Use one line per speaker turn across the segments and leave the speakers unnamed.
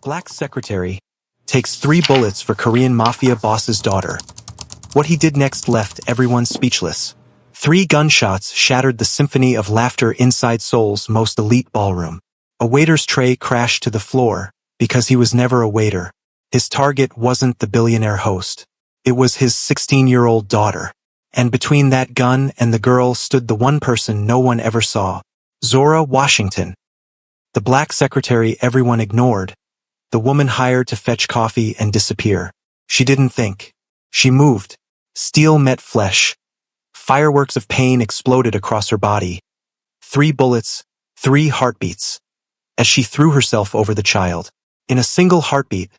Black secretary takes 3 bullets for Korean mafia boss's daughter. What he did next left everyone speechless. 3 gunshots shattered the symphony of laughter inside Seoul's most elite ballroom. A waiter's tray crashed to the floor because he was never a waiter. His target wasn't the billionaire host. It was his 16-year-old daughter. And between that gun and the girl stood the one person no one ever saw, Zora Washington. The black secretary everyone ignored, the woman hired to fetch coffee and disappear. She didn't think. She moved. Steel met flesh. Fireworks of pain exploded across her body. 3 bullets, 3 heartbeats. As she threw herself over the child. In a single heartbeat,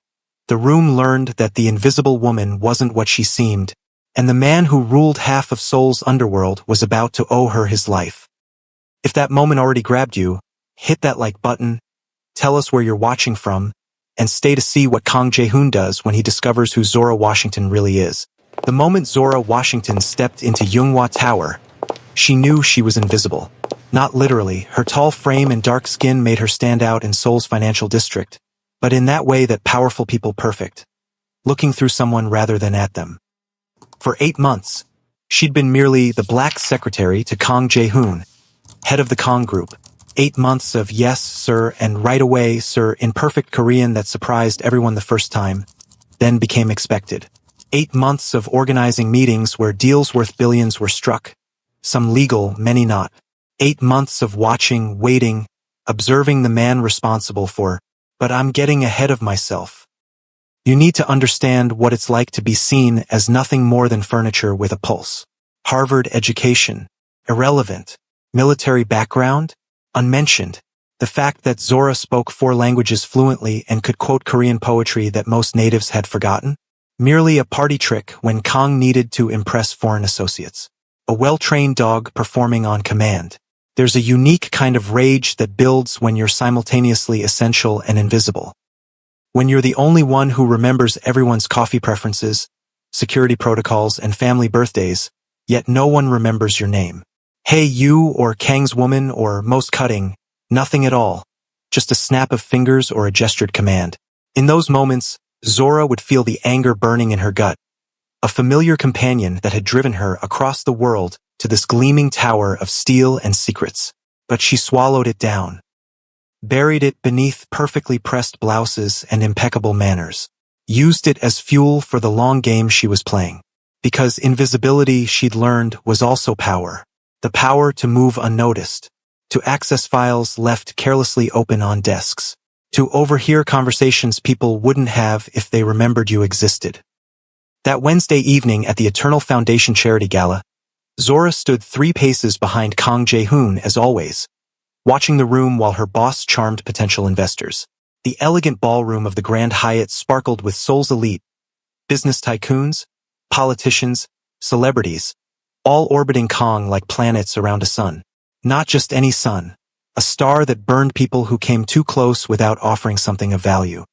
the room learned that the invisible woman wasn't what she seemed, and the man who ruled half of Seoul's underworld was about to owe her his life. If that moment already grabbed you, hit that like button, tell us where you're watching from, and stay to see what Kang Jae-hoon does when he discovers who Zora Washington really is. The moment Zora Washington stepped into Yunghwa Tower, she knew she was invisible. Not literally, her tall frame and dark skin made her stand out in Seoul's financial district, but in that way that powerful people perfect, looking through someone rather than at them. For 8 months, she'd been merely the black secretary to Kang Jae-hoon, head of the Kang Group. 8 months of yes, sir, and right away, sir, in perfect Korean that surprised everyone the first time, then became expected. 8 months of organizing meetings where deals worth billions were struck, some legal, many not. 8 months of watching, waiting, observing the man responsible for, but I'm getting ahead of myself. You need to understand what it's like to be seen as nothing more than furniture with a pulse. Harvard education, irrelevant. Military background, unmentioned. The fact that Zora spoke 4 languages fluently and could quote Korean poetry that most natives had forgotten? Merely a party trick when Kang needed to impress foreign associates. A well-trained dog performing on command. There's a unique kind of rage that builds when you're simultaneously essential and invisible. When you're the only one who remembers everyone's coffee preferences, security protocols, and family birthdays, yet no one remembers your name. Hey you, or Kang's woman, or most cutting, nothing at all. Just a snap of fingers or a gestured command. In those moments, Zora would feel the anger burning in her gut. A familiar companion that had driven her across the world to this gleaming tower of steel and secrets. But she swallowed it down. Buried it beneath perfectly pressed blouses and impeccable manners. Used it as fuel for the long game she was playing. Because invisibility, she'd learned, was also power. The power to move unnoticed. To access files left carelessly open on desks. To overhear conversations people wouldn't have if they remembered you existed. That Wednesday evening at the Eternal Foundation Charity Gala, Zora stood 3 paces behind Kang Jae-hoon as always, watching the room while her boss charmed potential investors. The elegant ballroom of the Grand Hyatt sparkled with Seoul's elite, business tycoons, politicians, celebrities, all orbiting Kang like planets around a sun. Not just any sun, a star that burned people who came too close without offering something of value.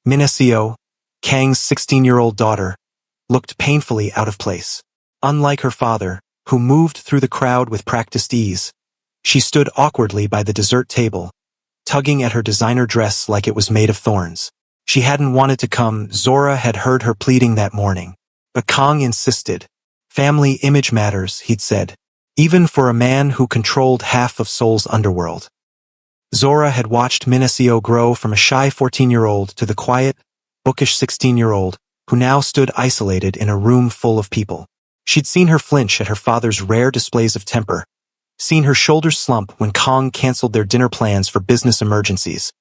Min Seo, Kang's 16-year-old daughter, looked painfully out of place. Unlike her father, who moved through the crowd with practiced ease, she stood awkwardly by the dessert table, tugging at her designer dress like it was made of thorns. She hadn't wanted to come. Zora had heard her pleading that morning. But Kang insisted. Family image matters, he'd said, even for a man who controlled half of Seoul's underworld. Zora had watched Min Seo grow from a shy 14-year-old to the quiet, bookish 16-year-old who now stood isolated in a room full of people. She'd seen her flinch at her father's rare displays of temper, seen her shoulders slump when Kang canceled their dinner plans for business emergencies,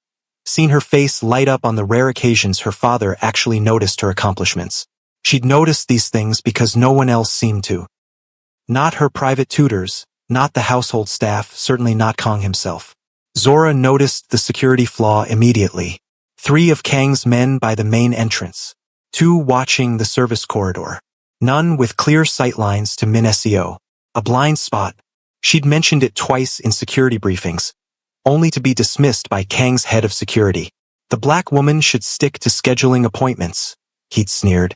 seen her face light up on the rare occasions her father actually noticed her accomplishments. She'd noticed these things because no one else seemed to. Not her private tutors, not the household staff, certainly not Kang himself. Zora noticed the security flaw immediately. 3 of Kang's men by the main entrance. 2 watching the service corridor. None with clear sightlines to Min Seo. A blind spot. She'd mentioned it twice in security briefings, only to be dismissed by Kang's head of security. The black woman should stick to scheduling appointments, he'd sneered.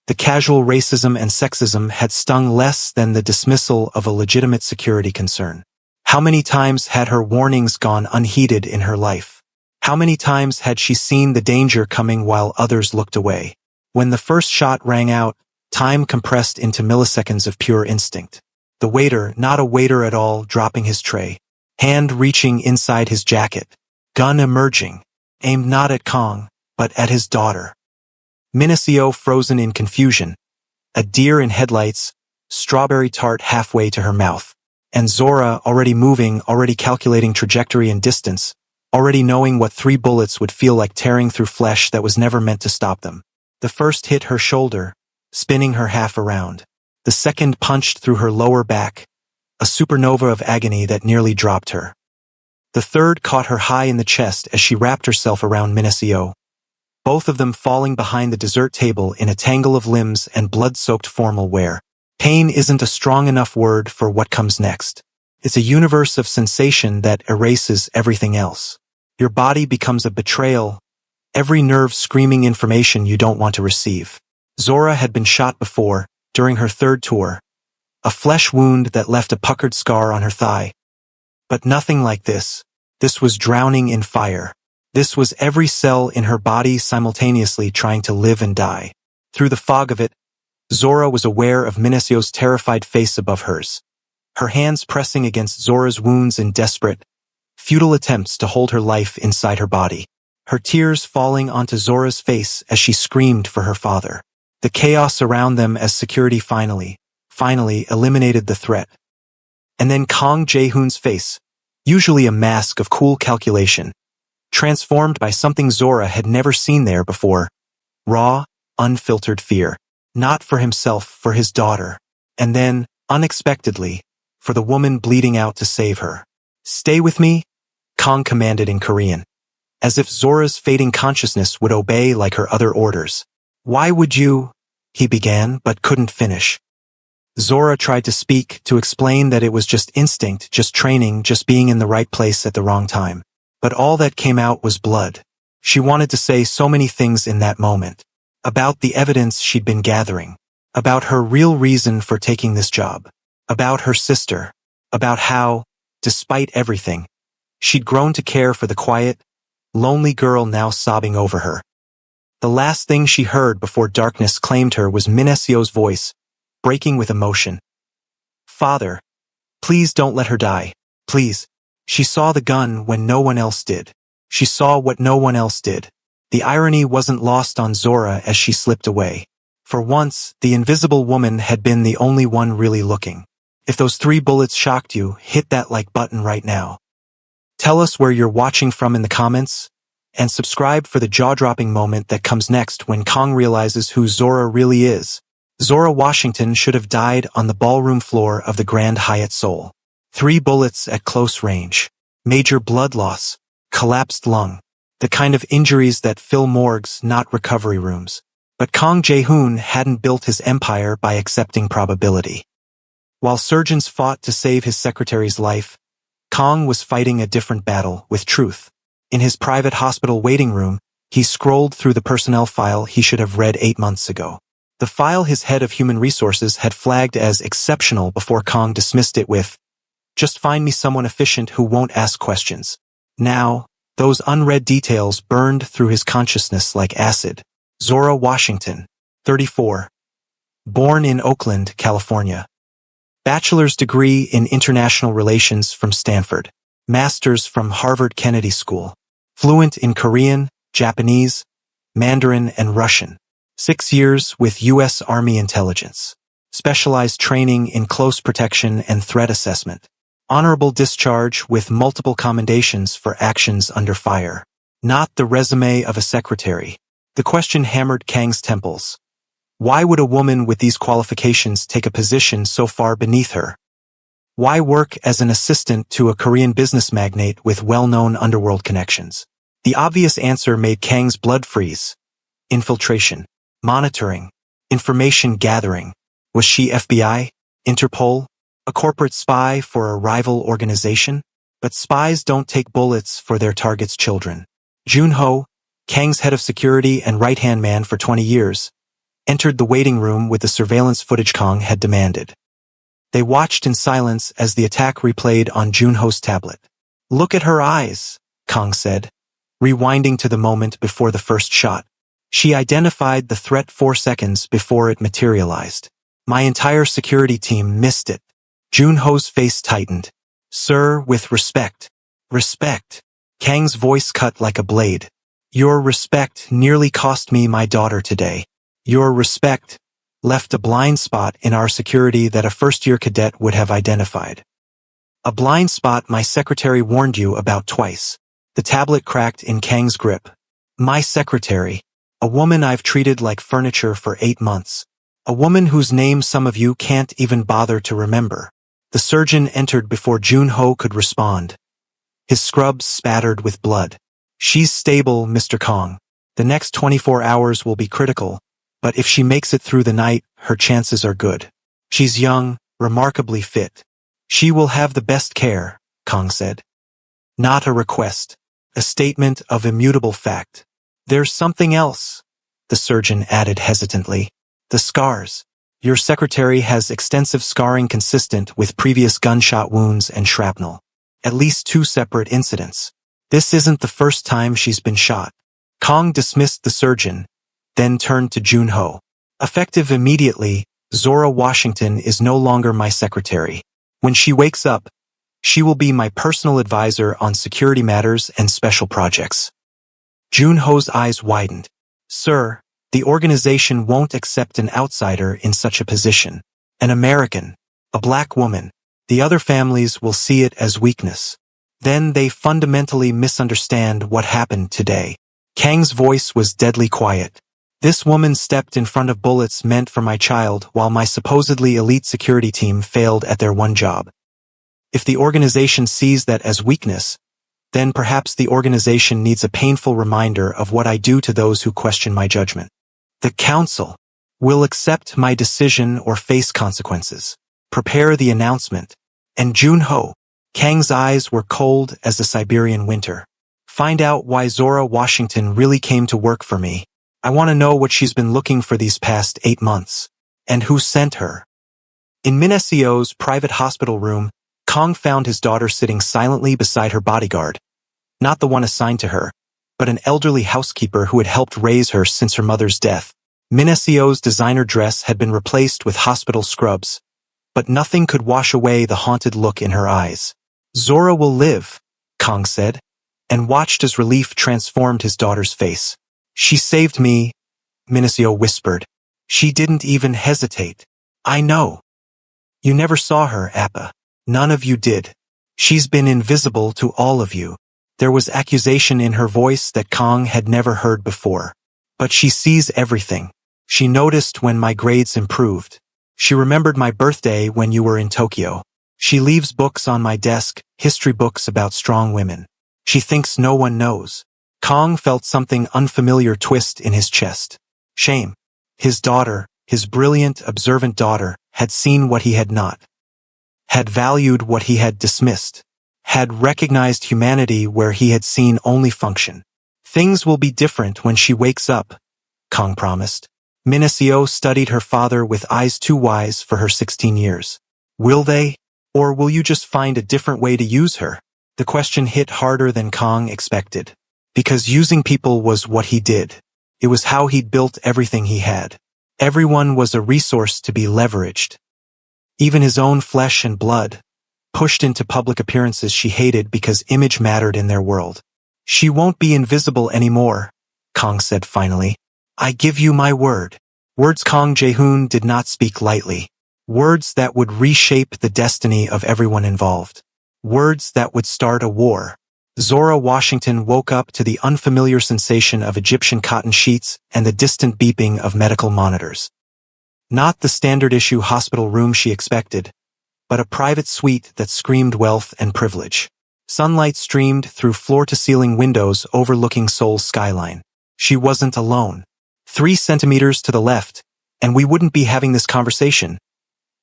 The casual racism and sexism had stung less than the dismissal of a legitimate security concern. How many times had her warnings gone unheeded in her life? How many times had she seen the danger coming while others looked away? When the first shot rang out, time compressed into milliseconds of pure instinct. The waiter, not a waiter at all, dropping his tray. Hand reaching inside his jacket. Gun emerging. Aimed not at Kong, but at his daughter. Minacio frozen in confusion. A deer in headlights, strawberry tart halfway to her mouth. And Zora already moving, already calculating trajectory and distance, already knowing what 3 bullets would feel like tearing through flesh that was never meant to stop them. The first hit her shoulder, spinning her half around. The second punched through her lower back, a supernova of agony that nearly dropped her. The third caught her high in the chest as she wrapped herself around Minacio, both of them falling behind the dessert table in a tangle of limbs and blood-soaked formal wear. Pain isn't a strong enough word for what comes next. It's a universe of sensation that erases everything else. Your body becomes a betrayal, every nerve screaming information you don't want to receive. Zora had been shot before, during her third tour. A flesh wound that left a puckered scar on her thigh. But nothing like this. This was drowning in fire. This was every cell in her body simultaneously trying to live and die. Through the fog of it, Zora was aware of Minacio's terrified face above hers. Her hands pressing against Zora's wounds in desperate, futile attempts to hold her life inside her body. Her tears falling onto Zora's face as she screamed for her father. The chaos around them as security finally eliminated the threat. And then Kang Jae-hoon's face, usually a mask of cool calculation, transformed by something Zora had never seen there before. Raw, unfiltered fear. Not for himself, for his daughter. And then, unexpectedly, for the woman bleeding out to save her. "Stay with me," Kang commanded in Korean, as if Zora's fading consciousness would obey like her other orders. "Why would you?" he began, but couldn't finish. Zora tried to speak, to explain that it was just instinct, just training, just being in the right place at the wrong time. But all that came out was blood. She wanted to say so many things in that moment. About the evidence she'd been gathering. About her real reason for taking this job. About her sister. About how, despite everything, she'd grown to care for the quiet, lonely girl now sobbing over her. The last thing she heard before darkness claimed her was Minacio's voice, breaking with emotion. "Father, please don't let her die. Please." She saw the gun when no one else did. She saw what no one else did. The irony wasn't lost on Zora as she slipped away. For once, the invisible woman had been the only one really looking. If those 3 bullets shocked you, hit that like button right now. Tell us where you're watching from in the comments, and subscribe for the jaw-dropping moment that comes next when Kang realizes who Zora really is. Zora Washington should have died on the ballroom floor of the Grand Hyatt Seoul. 3 bullets at close range. Major blood loss. Collapsed lung. The kind of injuries that fill morgues, not recovery rooms. But Kang Jae-hoon hadn't built his empire by accepting probability. While surgeons fought to save his secretary's life, Kang was fighting a different battle with truth. In his private hospital waiting room, he scrolled through the personnel file he should have read 8 months ago. The file his head of human resources had flagged as exceptional before Kang dismissed it with, "Just find me someone efficient who won't ask questions." Now, those unread details burned through his consciousness like acid. Zora Washington, 34. Born in Oakland, California. Bachelor's degree in International Relations from Stanford. Master's from Harvard Kennedy School. Fluent in Korean, Japanese, Mandarin, and Russian. 6 years with U.S. Army Intelligence. Specialized training in close protection and threat assessment. Honorable discharge with multiple commendations for actions under fire. Not the resume of a secretary. The question hammered Kang's temples. Why would a woman with these qualifications take a position so far beneath her? Why work as an assistant to a Korean business magnate with well-known underworld connections? The obvious answer made Kang's blood freeze. Infiltration. Monitoring. Information gathering. Was she FBI? Interpol? A corporate spy for a rival organization? But spies don't take bullets for their target's children. Junho, Kang's head of security and right-hand man for 20 years, entered the waiting room with the surveillance footage Kang had demanded. They watched in silence as the attack replayed on Junho's tablet. "Look at her eyes," Kang said. rewinding to the moment before the first shot. She identified the threat 4 seconds before it materialized. My entire security team missed it. Junho's face tightened. Sir, with respect. Respect. Kang's voice cut like a blade. Your respect nearly cost me my daughter today. Your respect left a blind spot in our security that a first-year cadet would have identified. A blind spot my secretary warned you about twice. The tablet cracked in Kang's grip. My secretary. A woman I've treated like furniture for 8 months. A woman whose name some of you can't even bother to remember. The surgeon entered before Junho could respond. His scrubs spattered with blood. She's stable, Mr. Kong. The next 24 hours will be critical, but if she makes it through the night, her chances are good. She's young, remarkably fit. She will have the best care, Kong said. Not a request. A statement of immutable fact. There's something else, the surgeon added hesitantly. The scars. Your secretary has extensive scarring consistent with previous gunshot wounds and shrapnel. At least 2 separate incidents. This isn't the first time she's been shot. Kong dismissed the surgeon, then turned to Junho. Effective immediately, Zora Washington is no longer my secretary. When she wakes up, she will be my personal advisor on security matters and special projects. Junho's eyes widened. Sir, the organization won't accept an outsider in such a position. An American, a black woman. The other families will see it as weakness. Then they fundamentally misunderstand what happened today. Kang's voice was deadly quiet. This woman stepped in front of bullets meant for my child while my supposedly elite security team failed at their one job. If the organization sees that as weakness, then perhaps the organization needs a painful reminder of what I do to those who question my judgment. The council will accept my decision or face consequences. Prepare the announcement. And Junho. Kang's eyes were cold as the Siberian winter. Find out why Zora Washington really came to work for me. I want to know what she's been looking for these past 8 months. And who sent her. In Minasio's private hospital room, Kong found his daughter sitting silently beside her bodyguard. Not the one assigned to her, but an elderly housekeeper who had helped raise her since her mother's death. Minasio's designer dress had been replaced with hospital scrubs, but nothing could wash away the haunted look in her eyes. Zora will live, Kong said, and watched as relief transformed his daughter's face. She saved me, Minacio whispered. She didn't even hesitate. I know. You never saw her, Appa. None of you did. She's been invisible to all of you. There was accusation in her voice that Kong had never heard before. But she sees everything. She noticed when my grades improved. She remembered my birthday when you were in Tokyo. She leaves books on my desk, history books about strong women. She thinks no one knows. Kong felt something unfamiliar twist in his chest. Shame. His daughter, his brilliant, observant daughter, had seen what he had not. Had valued what he had dismissed. Had recognized humanity where he had seen only function. Things will be different when she wakes up, Kong promised. Minacio studied her father with eyes too wise for her 16 years. Will they? Or will you just find a different way to use her? The question hit harder than Kong expected. Because using people was what he did. It was how he'd built everything he had. Everyone was a resource to be leveraged. Even his own flesh and blood, pushed into public appearances she hated because image mattered in their world. She won't be invisible anymore, Kong said finally. I give you my word. Words Kong Jae-hoon did not speak lightly. Words that would reshape the destiny of everyone involved. Words that would start a war. Zora Washington woke up to the unfamiliar sensation of Egyptian cotton sheets and the distant beeping of medical monitors. Not the standard-issue hospital room she expected, but a private suite that screamed wealth and privilege. Sunlight streamed through floor-to-ceiling windows overlooking Seoul's skyline. She wasn't alone. 3 centimeters to the left, and we wouldn't be having this conversation,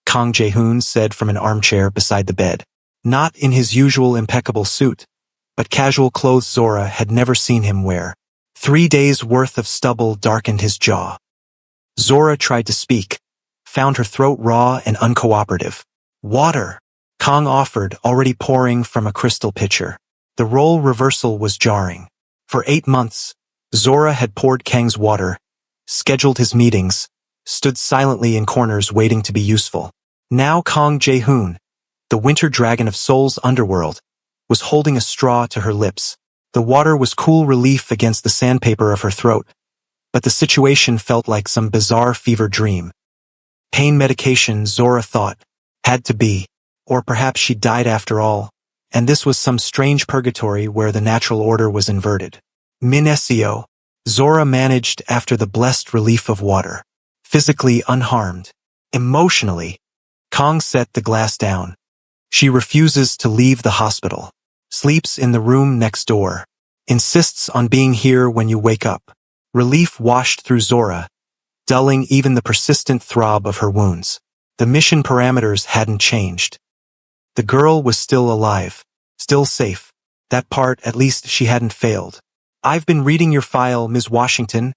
Kong Jae-hoon said from an armchair beside the bed. Not in his usual impeccable suit, but casual clothes Zora had never seen him wear. 3 days' worth of stubble darkened his jaw. Zora tried to speak, found her throat raw and uncooperative. Water, Kong offered, already pouring from a crystal pitcher. The role reversal was jarring. For 8 months, Zora had poured Kang's water, scheduled his meetings, stood silently in corners waiting to be useful. Now Kang Jae-hoon, the winter dragon of Seoul's underworld, was holding a straw to her lips. The water was cool relief against the sandpaper of her throat, but the situation felt like some bizarre fever dream. Pain medication, Zora thought, had to be, or perhaps she died after all, and this was some strange purgatory where the natural order was inverted. Minesio, Zora managed after the blessed relief of water. Physically unharmed. Emotionally, Kang set the glass down. She refuses to leave the hospital. Sleeps in the room next door. Insists on being here when you wake up. Relief washed through Zora, dulling even the persistent throb of her wounds. The mission parameters hadn't changed. The girl was still alive, still safe. That part, at least, she hadn't failed. "I've been reading your file, Ms. Washington,"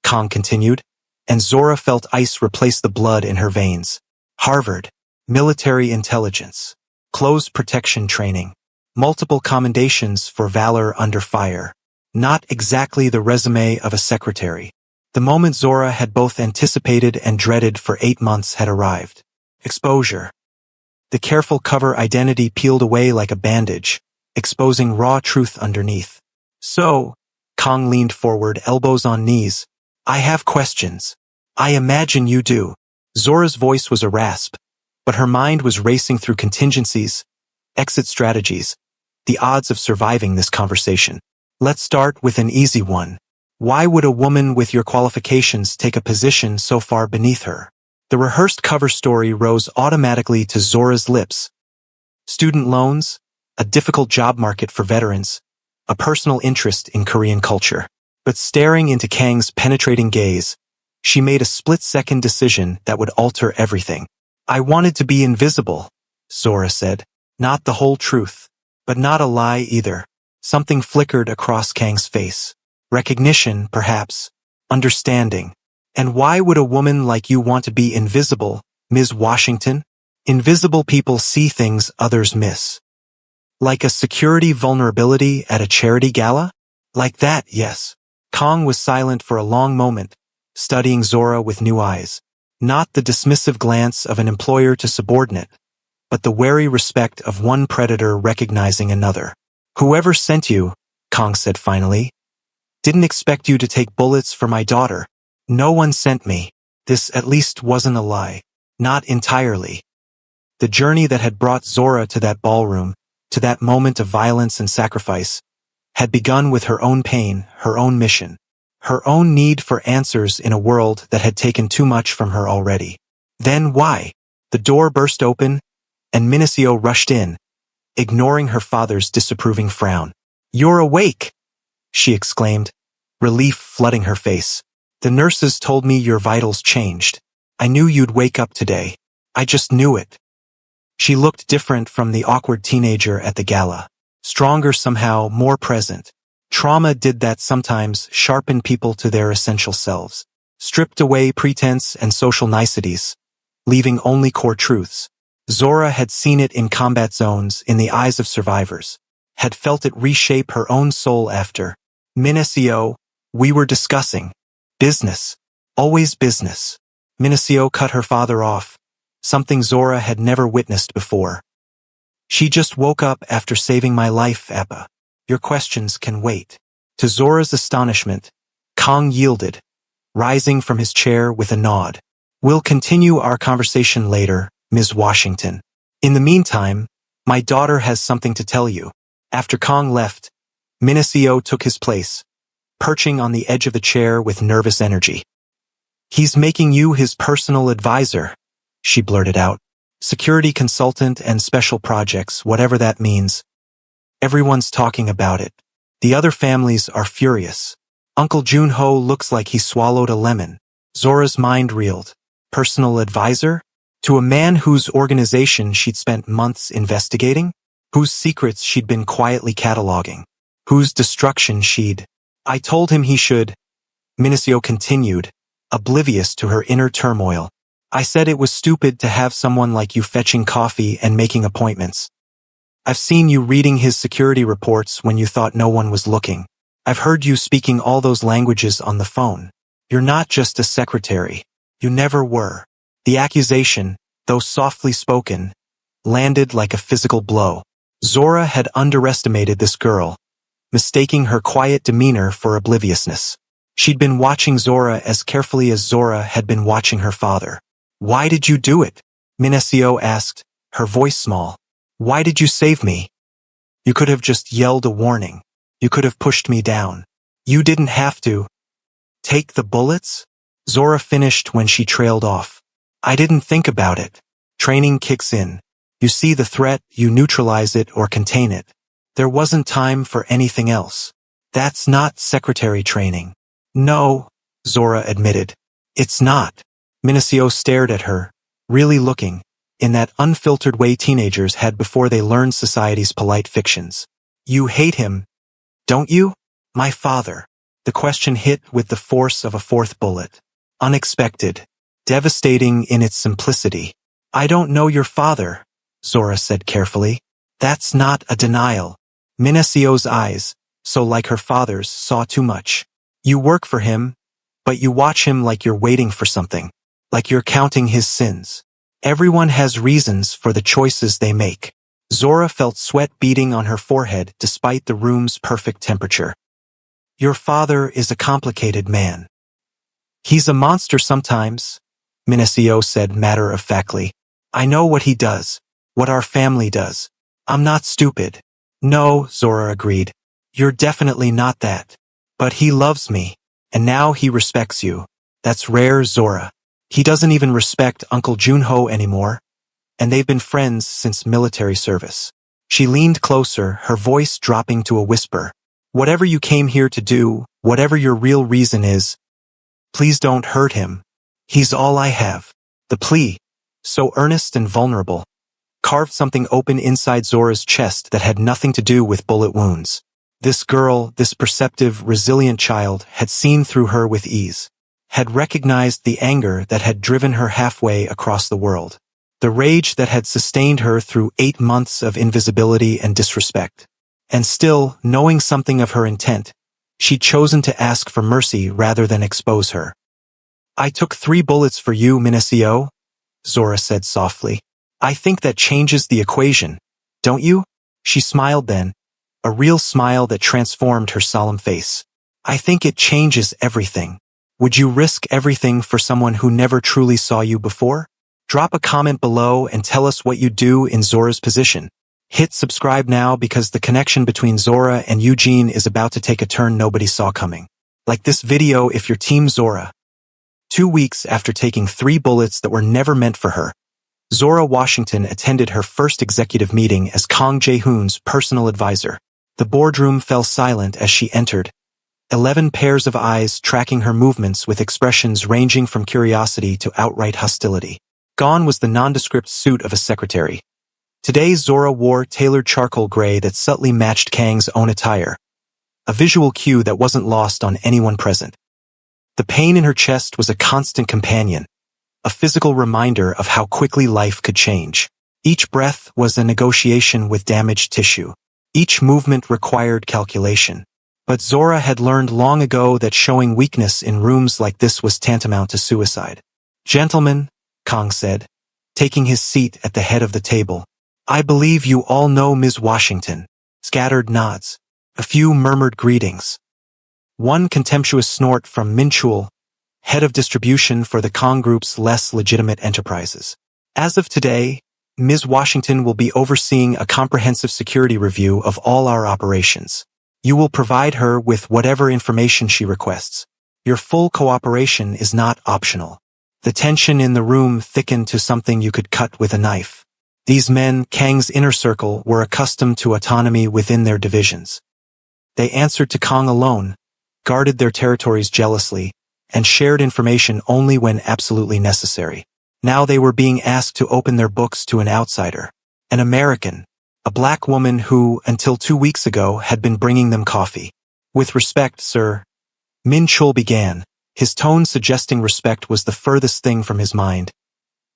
Kang continued, and Zora felt ice replace the blood in her veins. Harvard, military intelligence, closed protection training, multiple commendations for valor under fire. Not exactly the resume of a secretary. The moment Zora had both anticipated and dreaded for 8 months had arrived. Exposure. The careful cover identity peeled away like a bandage, exposing raw truth underneath. "So," Kang leaned forward, elbows on knees, "I have questions. I imagine you do." Zora's voice was a rasp, but her mind was racing through contingencies, exit strategies, the odds of surviving this conversation. Let's start with an easy one. Why would a woman with your qualifications take a position so far beneath her? The rehearsed cover story rose automatically to Zora's lips. Student loans, a difficult job market for veterans, a personal interest in Korean culture. But staring into Kang's penetrating gaze, she made a split-second decision that would alter everything. "I wanted to be invisible," Zora said. Not the whole truth, but not a lie either. Something flickered across Kang's face. Recognition, perhaps. Understanding. "And why would a woman like you want to be invisible, Ms. Washington?" "Invisible people see things others miss." "Like a security vulnerability at a charity gala?" "Like that, yes." Kang was silent for a long moment, studying Zora with new eyes. Not the dismissive glance of an employer to subordinate, but the wary respect of one predator recognizing another. "Whoever sent you," Kang said finally, "didn't expect you to take bullets for my daughter. No one sent me." This at least wasn't a lie. Not entirely. The journey that had brought Zora to that ballroom, to that moment of violence and sacrifice, had begun with her own pain, her own mission, her own need for answers in a world that had taken too much from her already. Then why? The door burst open, and Minesio rushed in, ignoring her father's disapproving frown. "You're awake!" she exclaimed, relief flooding her face. "The nurses told me your vitals changed. I knew you'd wake up today. I just knew it." She looked different from the awkward teenager at the gala. Stronger somehow, more present. Trauma did that sometimes, sharpen people to their essential selves. Stripped away pretense and social niceties, leaving only core truths. Zora had seen it in combat zones, in the eyes of survivors. Had felt it reshape her own soul after. "Minesio, we were discussing. Business. Always business." Minesio cut her father off, something Zora had never witnessed before. "She just woke up after saving my life, Appa. Your questions can wait." To Zora's astonishment, Kang yielded, rising from his chair with a nod. "We'll continue our conversation later, Ms. Washington. In the meantime, my daughter has something to tell you." After Kang left, Minesio took his place, perching on the edge of the chair with nervous energy. "He's making you his personal advisor," she blurted out. "Security consultant and special projects, whatever that means. Everyone's talking about it. The other families are furious. Uncle Junho looks like he swallowed a lemon." Zora's mind reeled. Personal advisor? To a man whose organization she'd spent months investigating? Whose secrets she'd been quietly cataloging? Whose destruction she'd... "I told him he should," Minesio continued, oblivious to her inner turmoil. "I said it was stupid to have someone like you fetching coffee and making appointments. I've seen you reading his security reports when you thought no one was looking. I've heard you speaking all those languages on the phone. You're not just a secretary. You never were. The accusation, though softly spoken, landed like a physical blow. Zora had underestimated this girl, mistaking her quiet demeanor for obliviousness. She'd been watching Zora as carefully as Zora had been watching her father. "Why did you do it?" Minacio asked, her voice small. "Why did you save me? You could have just yelled a warning. You could have pushed me down. You didn't have to." "Take the bullets?" Zora finished when she trailed off. "I didn't think about it. Training kicks in. You see the threat, you neutralize it or contain it. There wasn't time for anything else. That's not secretary training." "No," Zora admitted. "It's not." Minacio stared at her, really looking, in that unfiltered way teenagers had before they learned society's polite fictions. "You hate him, don't you?" "My father." The question hit with the force of a fourth bullet. Unexpected. Devastating in its simplicity. "I don't know your father," Zora said carefully. "That's not a denial." Minacio's eyes, so like her father's, saw too much. "You work for him, but you watch him like you're waiting for something. Like you're counting his sins. Everyone has reasons for the choices they make." Zora felt sweat beading on her forehead despite the room's perfect temperature. "Your father is a complicated man." "He's a monster sometimes," Minacio said matter-of-factly. "I know what he does, what our family does. I'm not stupid." "No," Zora agreed. "You're definitely not that. But he loves me, and now he respects you. That's rare, Zora. He doesn't even respect Uncle Junho anymore, and they've been friends since military service." She leaned closer, her voice dropping to a whisper. "Whatever you came here to do, whatever your real reason is, please don't hurt him. He's all I have." The plea, so earnest and vulnerable, carved something open inside Zora's chest that had nothing to do with bullet wounds. This girl, this perceptive, resilient child, had seen through her with ease, had recognized the anger that had driven her halfway across the world, the rage that had sustained her through 8 months of invisibility and disrespect. And still, knowing something of her intent, she'd chosen to ask for mercy rather than expose her. "I took 3 bullets for you, Minacio," Zora said softly. "I think that changes the equation, don't you?" She smiled then, a real smile that transformed her solemn face. "I think it changes everything. Would you risk everything for someone who never truly saw you before? Drop a comment below and tell us what you'd do in Zora's position. Hit subscribe now because the connection between Zora and Eugene is about to take a turn nobody saw coming. Like this video if you're Team Zora. 2 weeks after taking 3 bullets that were never meant for her, Zora Washington attended her first executive meeting as Kang Jae-hoon's personal advisor. The boardroom fell silent as she entered, 11 pairs of eyes tracking her movements with expressions ranging from curiosity to outright hostility. Gone was the nondescript suit of a secretary. Today Zora wore tailored charcoal gray that subtly matched Kang's own attire, a visual cue that wasn't lost on anyone present. The pain in her chest was a constant companion, a physical reminder of how quickly life could change. Each breath was a negotiation with damaged tissue. Each movement required calculation. But Zora had learned long ago that showing weakness in rooms like this was tantamount to suicide. "Gentlemen," Kang said, taking his seat at the head of the table, "I believe you all know Ms. Washington." Scattered nods. A few murmured greetings. One contemptuous snort from Min Chul, head of distribution for the Kang Group's less legitimate enterprises. "As of today, Ms. Washington will be overseeing a comprehensive security review of all our operations. You will provide her with whatever information she requests. Your full cooperation is not optional." The tension in the room thickened to something you could cut with a knife. These men, Kang's inner circle, were accustomed to autonomy within their divisions. They answered to Kang alone, guarded their territories jealously, and shared information only when absolutely necessary. Now they were being asked to open their books to an outsider, an American, a black woman who, until 2 weeks ago, had been bringing them coffee. "With respect, sir," Min Chul began, his tone suggesting respect was the furthest thing from his mind.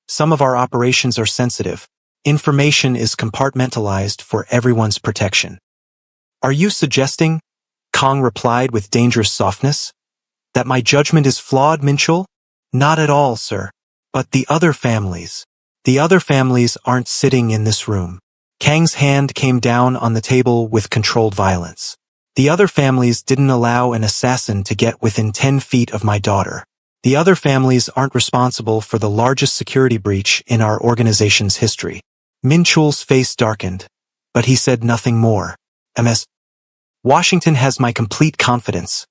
"Some of our operations are sensitive. Information is compartmentalized for everyone's protection." "Are you suggesting?" Kong replied with dangerous softness. That my judgment is flawed, Minchul? Not at all, sir. But the other families. The other families aren't sitting in this room. Kang's hand came down on the table with controlled violence. The other families didn't allow an assassin to get within 10 feet of my daughter. The other families aren't responsible for the largest security breach in our organization's history. Minchul's face darkened, but he said nothing more. Ms. Washington has my complete confidence,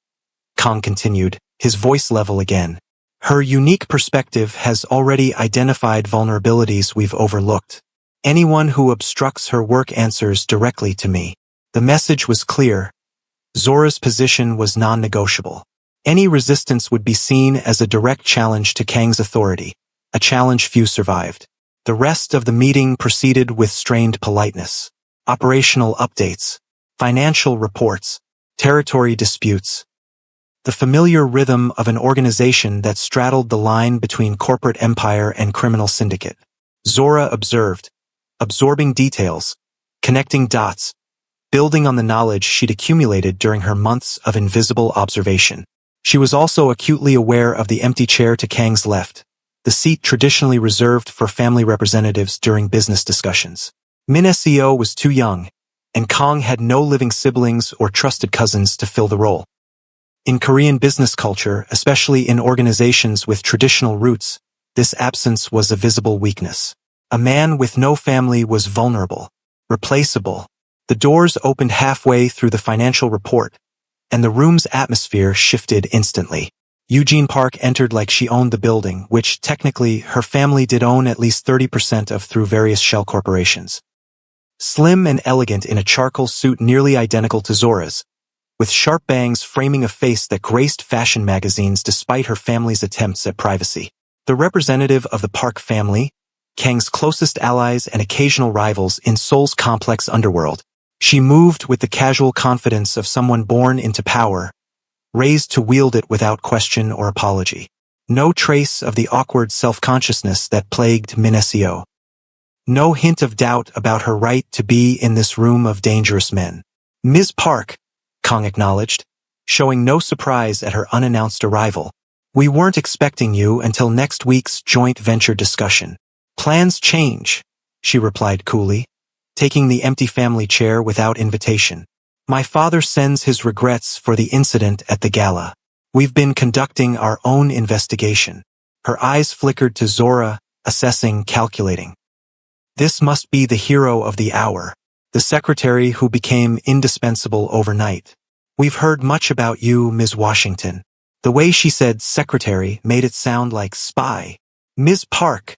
Kong continued, his voice level again. Her unique perspective has already identified vulnerabilities we've overlooked. Anyone who obstructs her work answers directly to me. The message was clear. Zora's position was non-negotiable. Any resistance would be seen as a direct challenge to Kang's authority, a challenge few survived. The rest of the meeting proceeded with strained politeness. Operational updates, financial reports, territory disputes. The familiar rhythm of an organization that straddled the line between corporate empire and criminal syndicate. Zora observed, absorbing details, connecting dots, building on the knowledge she'd accumulated during her months of invisible observation. She was also acutely aware of the empty chair to Kang's left, the seat traditionally reserved for family representatives during business discussions. Min Seo was too young, and Kong had no living siblings or trusted cousins to fill the role. In Korean business culture, especially in organizations with traditional roots, this absence was a visible weakness. A man with no family was vulnerable, replaceable. The doors opened halfway through the financial report, and the room's atmosphere shifted instantly. Eugene Park entered like she owned the building, which technically her family did own at least 30% of through various shell corporations. Slim and elegant in a charcoal suit nearly identical to Zora's, with sharp bangs framing a face that graced fashion magazines despite her family's attempts at privacy. The representative of the Park family, Kang's closest allies and occasional rivals in Seoul's complex underworld, she moved with the casual confidence of someone born into power, raised to wield it without question or apology. No trace of the awkward self-consciousness that plagued Min Seo. No hint of doubt about her right to be in this room of dangerous men. Ms. Park, Kong acknowledged, showing no surprise at her unannounced arrival. We weren't expecting you until next week's joint venture discussion. Plans change, she replied coolly, taking the empty family chair without invitation. My father sends his regrets for the incident at the gala. We've been conducting our own investigation. Her eyes flickered to Zora, assessing, calculating. This must be the hero of the hour. The secretary who became indispensable overnight. We've heard much about you, Ms. Washington. The way she said secretary made it sound like spy. Ms. Park,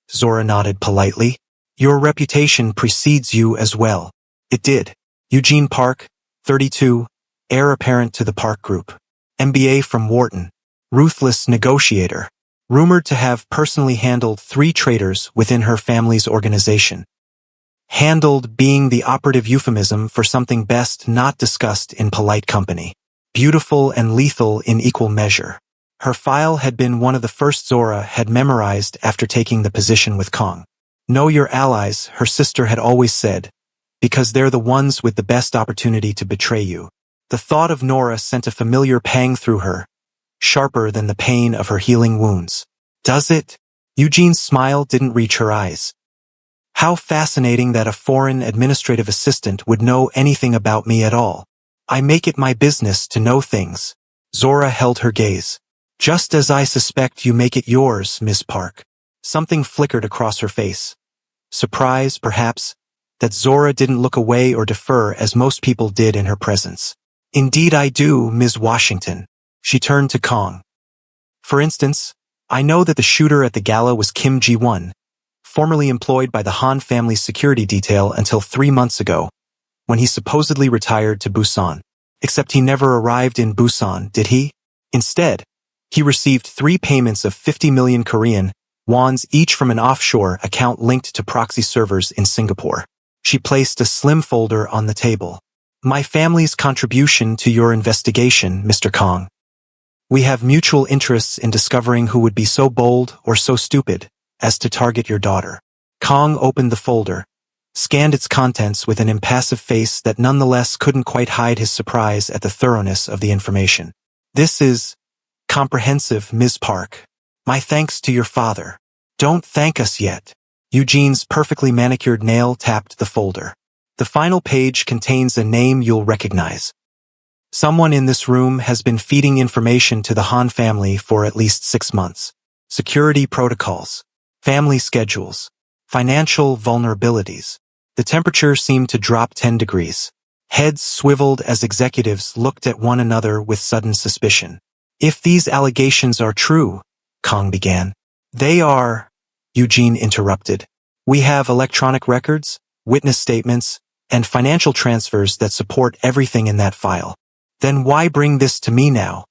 Zora nodded politely. Your reputation precedes you as well. It did. Eugene Park, 32, heir apparent to the Park Group. MBA from Wharton. Ruthless negotiator. Rumored to have personally handled 3 traitors within her family's organization. Handled being the operative euphemism for something best not discussed in polite company. Beautiful and lethal in equal measure. Her file had been one of the first Zora had memorized after taking the position with Kong. Know your allies, her sister had always said, because they're the ones with the best opportunity to betray you. The thought of Nora sent a familiar pang through her, sharper than the pain of her healing wounds. Does it? Eugene's smile didn't reach her eyes. How fascinating that a foreign administrative assistant would know anything about me at all. I make it my business to know things. Zora held her gaze. Just as I suspect you make it yours, Miss Park. Something flickered across her face. Surprise, perhaps, that Zora didn't look away or defer as most people did in her presence. Indeed I do, Ms. Washington. She turned to Kong. For instance, I know that the shooter at the gala was Kim Ji-won, formerly employed by the Han family's security detail until 3 months ago, when he supposedly retired to Busan. Except he never arrived in Busan, did he? Instead, he received 3 payments of 50 million Korean wons each from an offshore account linked to proxy servers in Singapore. She placed a slim folder on the table. My family's contribution to your investigation, Mr. Kong. We have mutual interests in discovering who would be so bold or so stupid as to target your daughter. Kong opened the folder, scanned its contents with an impassive face that nonetheless couldn't quite hide his surprise at the thoroughness of the information. This is comprehensive, Ms. Park. My thanks to your father. Don't thank us yet. Eugene's perfectly manicured nail tapped the folder. The final page contains a name you'll recognize. Someone in this room has been feeding information to the Han family for at least 6 months. Security protocols, family schedules, financial vulnerabilities. The temperature seemed to drop 10 degrees. Heads swiveled as executives looked at one another with sudden suspicion. If these allegations are true, Kong began. They are, Eugene interrupted. We have electronic records, witness statements, and financial transfers that support everything in that file. Then why bring this to me now?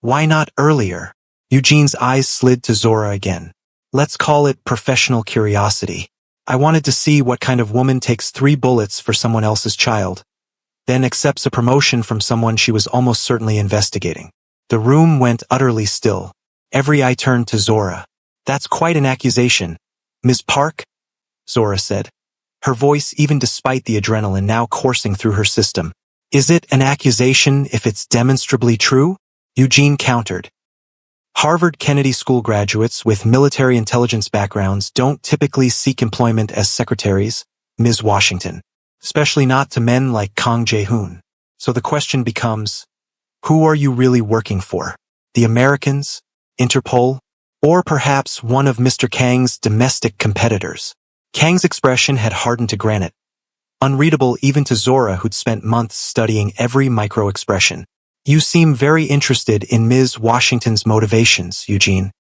Why not earlier? Eugene's eyes slid to Zora again. Let's call it professional curiosity. I wanted to see what kind of woman takes 3 bullets for someone else's child, then accepts a promotion from someone she was almost certainly investigating. The room went utterly still. Every eye turned to Zora. That's quite an accusation, Ms. Park, Zora said, her voice even despite the adrenaline now coursing through her system. Is it an accusation if it's demonstrably true? Eugene countered. Harvard Kennedy School graduates with military intelligence backgrounds don't typically seek employment as secretaries, Ms. Washington, especially not to men like Kang Jae-hoon. So the question becomes, who are you really working for? The Americans? Interpol? Or perhaps one of Mr. Kang's domestic competitors? Kang's expression had hardened to granite, unreadable even to Zora, who'd spent months studying every micro-expression. You seem very interested in Ms. Washington's motivations, Eugene.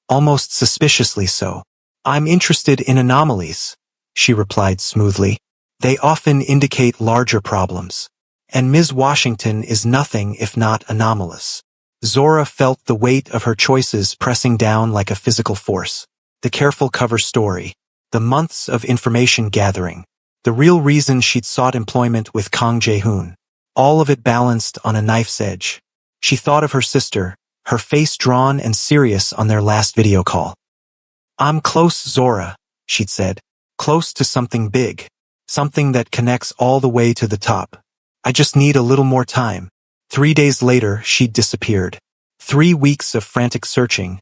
Almost suspiciously so. I'm interested in anomalies, she replied smoothly. They often indicate larger problems. And Ms. Washington is nothing if not anomalous. Zora felt the weight of her choices pressing down like a physical force. The careful cover story, the months of information gathering, the real reason she'd sought employment with Kang Jae-hoon. All of it balanced on a knife's edge. She thought of her sister, her face drawn and serious on their last video call. I'm close, Zora, she'd said. Close to something big. Something that connects all the way to the top. I just need a little more time. 3 days later, she'd disappeared. 3 weeks of frantic searching,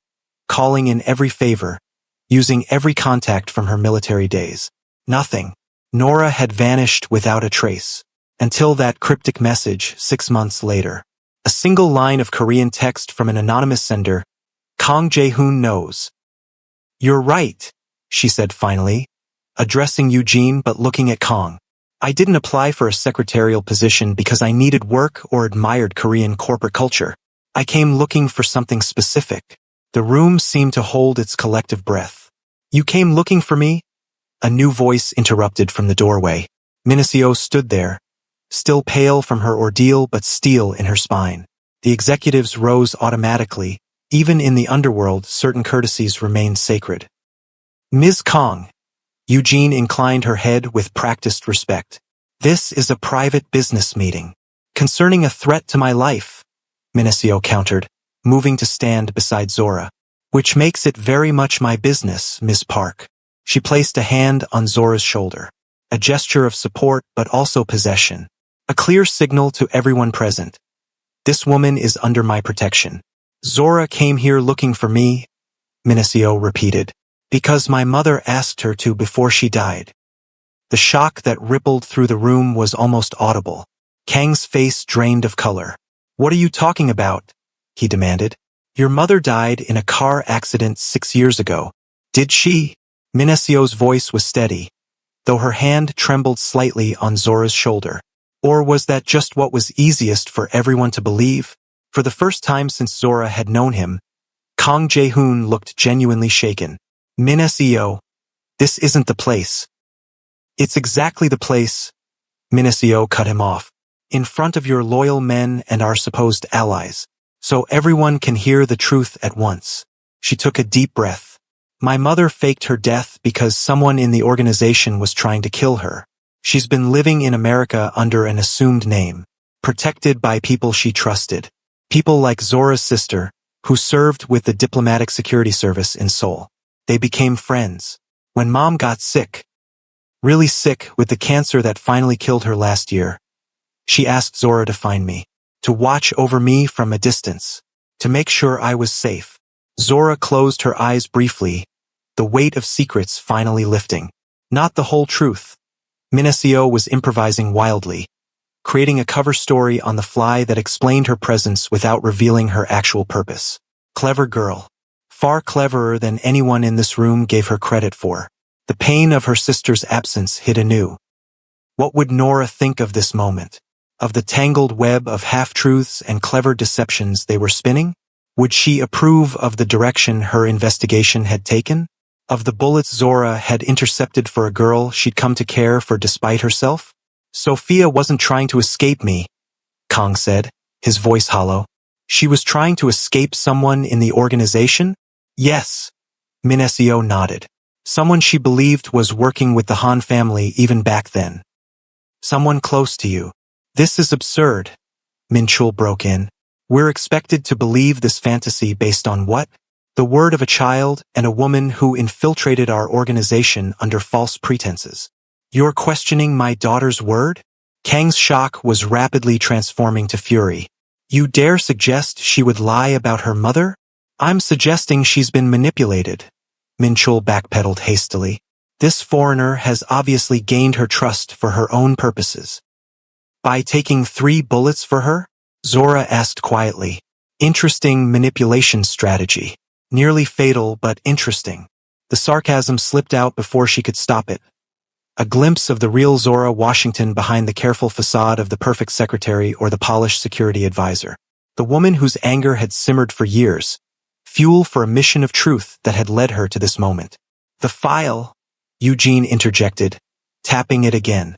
calling in every favor, using every contact from her military days. Nothing. Nora had vanished without a trace. Until that cryptic message 6 months later. A single line of Korean text from an anonymous sender. Kang Jae-hoon knows. You're right, she said finally, addressing Eugene but looking at Kang. I didn't apply for a secretarial position because I needed work or admired Korean corporate culture. I came looking for something specific. The room seemed to hold its collective breath. You came looking for me? A new voice interrupted from the doorway. Minacio stood there, still pale from her ordeal but steel in her spine. The executives rose automatically. Even in the underworld, certain courtesies remained sacred. Ms. Kang. Eugene inclined her head with practiced respect. This is a private business meeting. Concerning a threat to my life, Minacio countered, moving to stand beside Zora. Which makes it very much my business, Ms. Park. She placed a hand on Zora's shoulder. A gesture of support but also possession. A clear signal to everyone present. This woman is under my protection. Zora came here looking for me, Minacio repeated. Because my mother asked her to before she died. The shock that rippled through the room was almost audible. Kang's face drained of color. What are you talking about? He demanded. Your mother died in a car accident 6 years ago. Did she? Minacio's voice was steady, though her hand trembled slightly on Zora's shoulder. Or was that just what was easiest for everyone to believe? For the first time since Zora had known him, Kang Jae-hoon looked genuinely shaken. Minacio, this isn't the place. It's exactly the place, Minacio cut him off. In front of your loyal men and our supposed allies, so everyone can hear the truth at once. She took a deep breath. My mother faked her death because someone in the organization was trying to kill her. She's been living in America under an assumed name, protected by people she trusted. People like Zora's sister, who served with the diplomatic security service in Seoul. They became friends. When Mom got sick, Really sick with the cancer that finally killed her last year. She asked Zora to find me, to watch over me from a distance, to make sure I was safe. Zora closed her eyes briefly, the weight of secrets finally lifting. Not the whole truth. Minacio was improvising wildly, creating a cover story on the fly that explained her presence without revealing her actual purpose. Clever girl. Far cleverer than anyone in this room gave her credit for. The pain of her sister's absence hit anew. What would Nora think of this moment? Of the tangled web of half-truths and clever deceptions they were spinning? Would she approve of the direction her investigation had taken? Of the bullets Zora had intercepted for a girl she'd come to care for despite herself? Sophia wasn't trying to escape me, Kong said, his voice hollow. She was trying to escape someone in the organization? Yes. Minacio nodded. Someone she believed was working with the Han family even back then. Someone close to you. This is absurd, Minchul broke in. We're expected to believe this fantasy based on what? The word of a child and a woman who infiltrated our organization under false pretenses. You're questioning my daughter's word? Kang's shock was rapidly transforming to fury. You dare suggest she would lie about her mother? I'm suggesting she's been manipulated. Minchul backpedaled hastily. This foreigner has obviously gained her trust for her own purposes. By taking 3 bullets for her? Zora asked quietly. Interesting manipulation strategy. Nearly fatal, but interesting. The sarcasm slipped out before she could stop it. A glimpse of the real Zora Washington behind the careful facade of the perfect secretary or the polished security advisor. The woman whose anger had simmered for years. Fuel for a mission of truth that had led her to this moment. The file, Eugene interjected, tapping it again.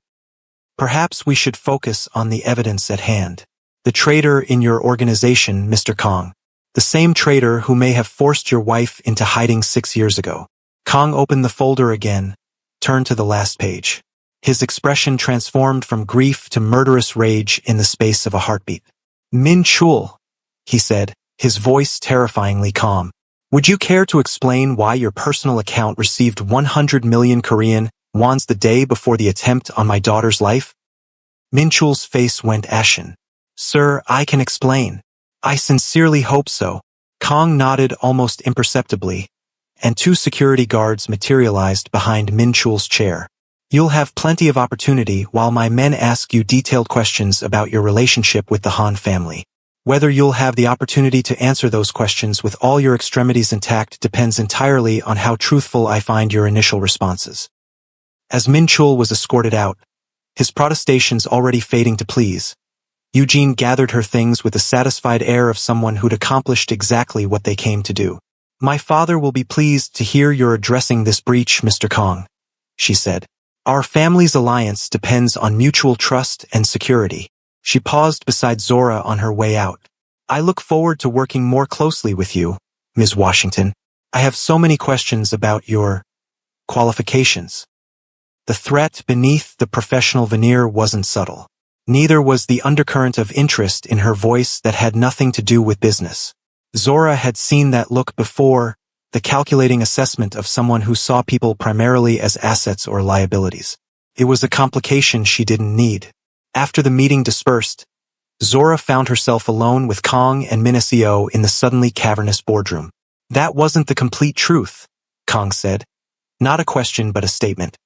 Perhaps we should focus on the evidence at hand. The traitor in your organization, Mr. Kong. The same traitor who may have forced your wife into hiding 6 years ago. Kong opened the folder again, turned to the last page. His expression transformed from grief to murderous rage in the space of a heartbeat. Min Chul, he said, his voice terrifyingly calm. Would you care to explain why your personal account received 100 million Korean wons the day before the attempt on my daughter's life? Min Chul's face went ashen. Sir, I can explain. I sincerely hope so. Kong nodded almost imperceptibly, and 2 security guards materialized behind Min Chul's chair. You'll have plenty of opportunity while my men ask you detailed questions about your relationship with the Han family. Whether you'll have the opportunity to answer those questions with all your extremities intact depends entirely on how truthful I find your initial responses. As Min Chul was escorted out, his protestations already fading to please, Eugene gathered her things with a satisfied air of someone who'd accomplished exactly what they came to do. My father will be pleased to hear you're addressing this breach, Mr. Kong, she said. Our family's alliance depends on mutual trust and security. She paused beside Zora on her way out. I look forward to working more closely with you, Ms. Washington. I have so many questions about your qualifications. The threat beneath the professional veneer wasn't subtle. Neither was the undercurrent of interest in her voice that had nothing to do with business. Zora had seen that look before, the calculating assessment of someone who saw people primarily as assets or liabilities. It was a complication she didn't need. After the meeting dispersed, Zora found herself alone with Kong and Minacio in the suddenly cavernous boardroom. That wasn't the complete truth, Kong said. Not a question but a statement.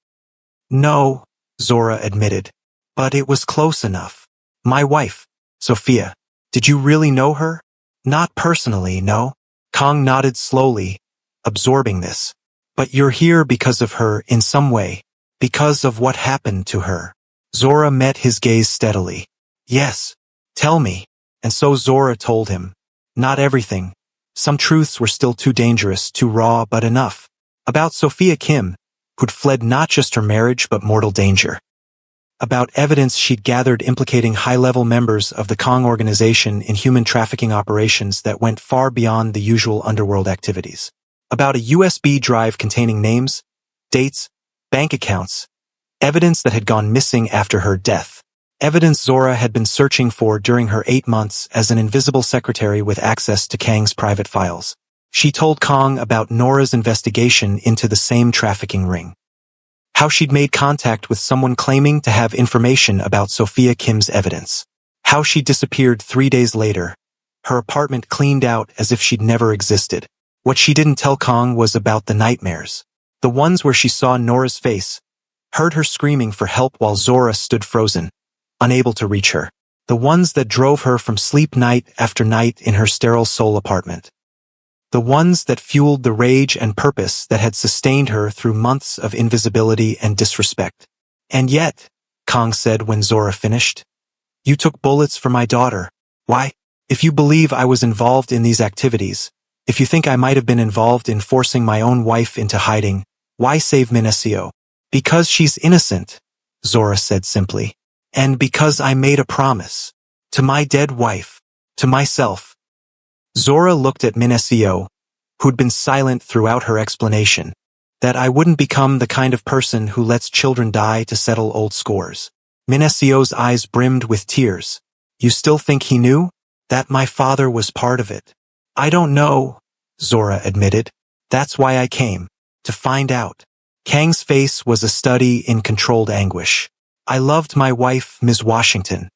No, Zora admitted. But it was close enough. My wife, Sophia. Did you really know her? Not personally, no. Kong nodded slowly, absorbing this. But you're here because of her in some way. Because of what happened to her. Zora met his gaze steadily. Yes. Tell me. And so Zora told him. Not everything. Some truths were still too dangerous, too raw, but enough. About Sophia Kim, who'd fled not just her marriage but mortal danger. About evidence she'd gathered implicating high-level members of the Kong organization in human trafficking operations that went far beyond the usual underworld activities. About a USB drive containing names, dates, bank accounts, evidence that had gone missing after her death. Evidence Zora had been searching for during her 8 months as an invisible secretary with access to Kang's private files. She told Kong about Nora's investigation into the same trafficking ring. How she'd made contact with someone claiming to have information about Sophia Kim's evidence. How she disappeared 3 days later. Her apartment cleaned out as if she'd never existed. What she didn't tell Kong was about the nightmares. The ones where she saw Nora's face, heard her screaming for help while Zora stood frozen, unable to reach her. The ones that drove her from sleep night after night in her sterile soul apartment. The ones that fueled the rage and purpose that had sustained her through months of invisibility and disrespect. And yet, Kong said when Zora finished, "You took bullets for my daughter. Why? If you believe I was involved in these activities, if you think I might have been involved in forcing my own wife into hiding, why save Minacio?" "Because she's innocent," Zora said simply. "And because I made a promise. To my dead wife. To myself." Zora looked at Minacio, who'd been silent throughout her explanation, "that I wouldn't become the kind of person who lets children die to settle old scores." Minacio's eyes brimmed with tears. "You still think he knew? That my father was part of it?" "I don't know," Zora admitted. "That's why I came. To find out." Kang's face was a study in controlled anguish. "I loved my wife, Ms. Washington.